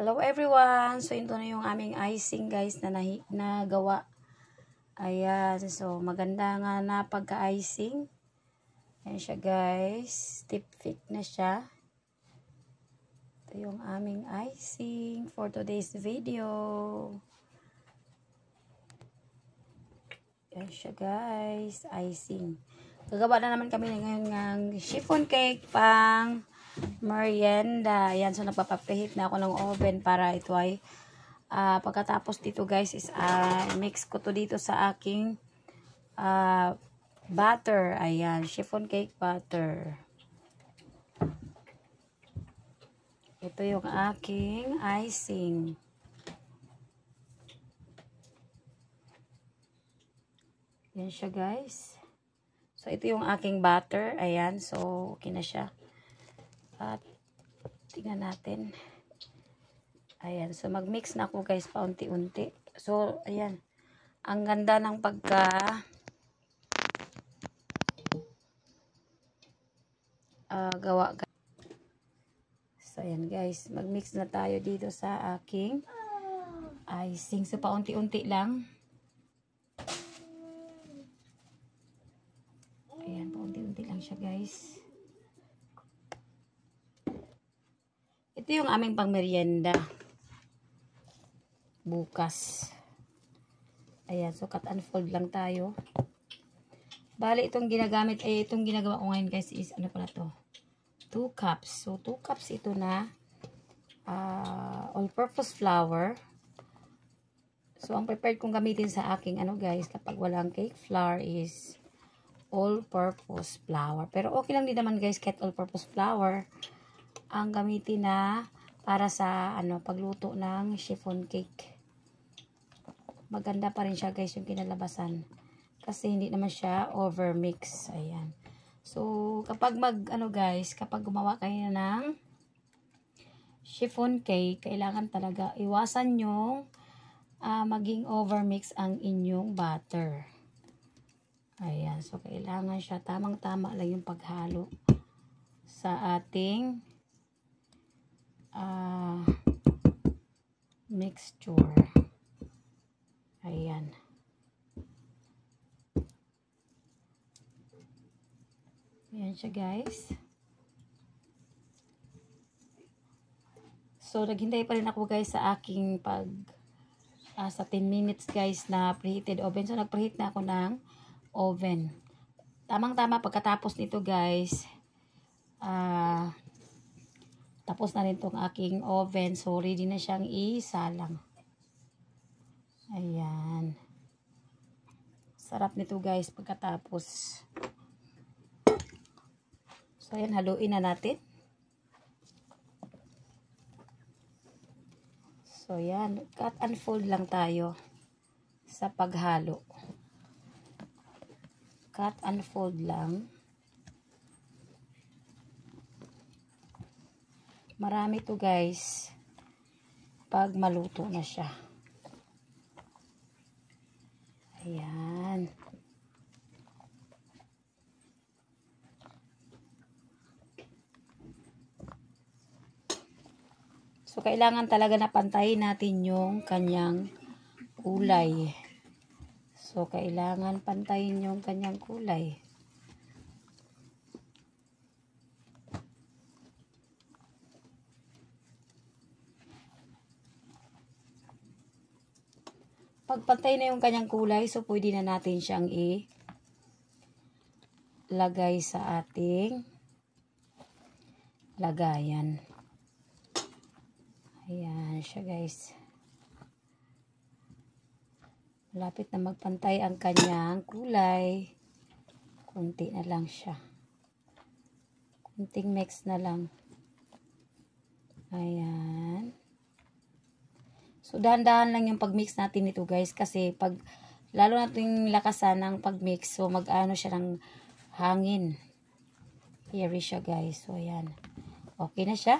Hello everyone! So, ito na yung aming icing guys na nagawa. Ayan. So, maganda nga na pagka-icing. Ayan siya guys. Tip fit na siya. Ito yung aming icing for today's video. Ayan siya guys. Icing. Gagawa na naman kami ngayon ng chiffon cake pang merienda. Ayan, so napapapahit na ako ng oven para ito ay pagkatapos dito guys is mix ko to dito sa aking butter. Ayan, chiffon cake butter. Ito yung aking icing. Ayan siya guys. So ito yung aking butter. Ayan, so okay na siya. At tingnan natin. Ayan. So mag-mix na ako guys paunti-unti. So ayan. Ang ganda ng gawa. So ayan guys. Mag-mix na tayo dito sa aking icing. So paunti-unti lang. Ayan. Paunti-unti lang siya guys. Ito yung aming pangmerienda. Bukas. Ayan. So, cut and fold lang tayo. Bali, itong ginagamit, itong ginagawa ko ngayon guys is, ano pala to? 2 cups. So, 2 cups ito na all-purpose flour. So, ang prepared kong gamitin sa aking, ano guys, kapag walang cake flour is all-purpose flour. Pero okay lang din naman guys, kahit all-purpose flour ang gamitin na para sa pagluto ng chiffon cake. Maganda pa rin siya guys yung kinalabasan kasi hindi naman siya overmix. Ayan. So kapag kapag gumawa kayo ng chiffon cake, kailangan talaga iwasan yung maging overmix ang inyong butter. Ayan. So kailangan siya tamang-tama lang yung paghalo sa ating mixture. Ayan. Ayan siya guys. So naghintay pa rin ako guys sa aking sa 10 minutes guys na preheated oven. So nagpreheat na ako ng oven. Tamang-tama pagkatapos nito guys. Tapos na rin itong aking oven. So, ready na siyang isalang. Ayan. Sarap nito guys pagkatapos. So, ayan. Haluin na natin. So, ayan. Cut and fold lang tayo sa paghalo. Cut and fold lang. Marami to guys pag maluto na siya. Ayan. So kailangan talaga na pantayin natin yung kanyang kulay. So kailangan pantayin yung kanyang kulay. Pagpantay na yung kanyang kulay, so pwede na natin siyang ilagay sa ating lagayan. Ayan siya guys. Malapit na magpantay ang kanyang kulay. Kunti na lang siya. Kunting mix na lang. Ayan. So, dahan-dahan lang yung pag-mix natin ito guys. Kasi, lalo natin lakasan ng pag-mix. So, mag-ano siya ng hangin. Airy siya guys. So, ayan. Okay na siya.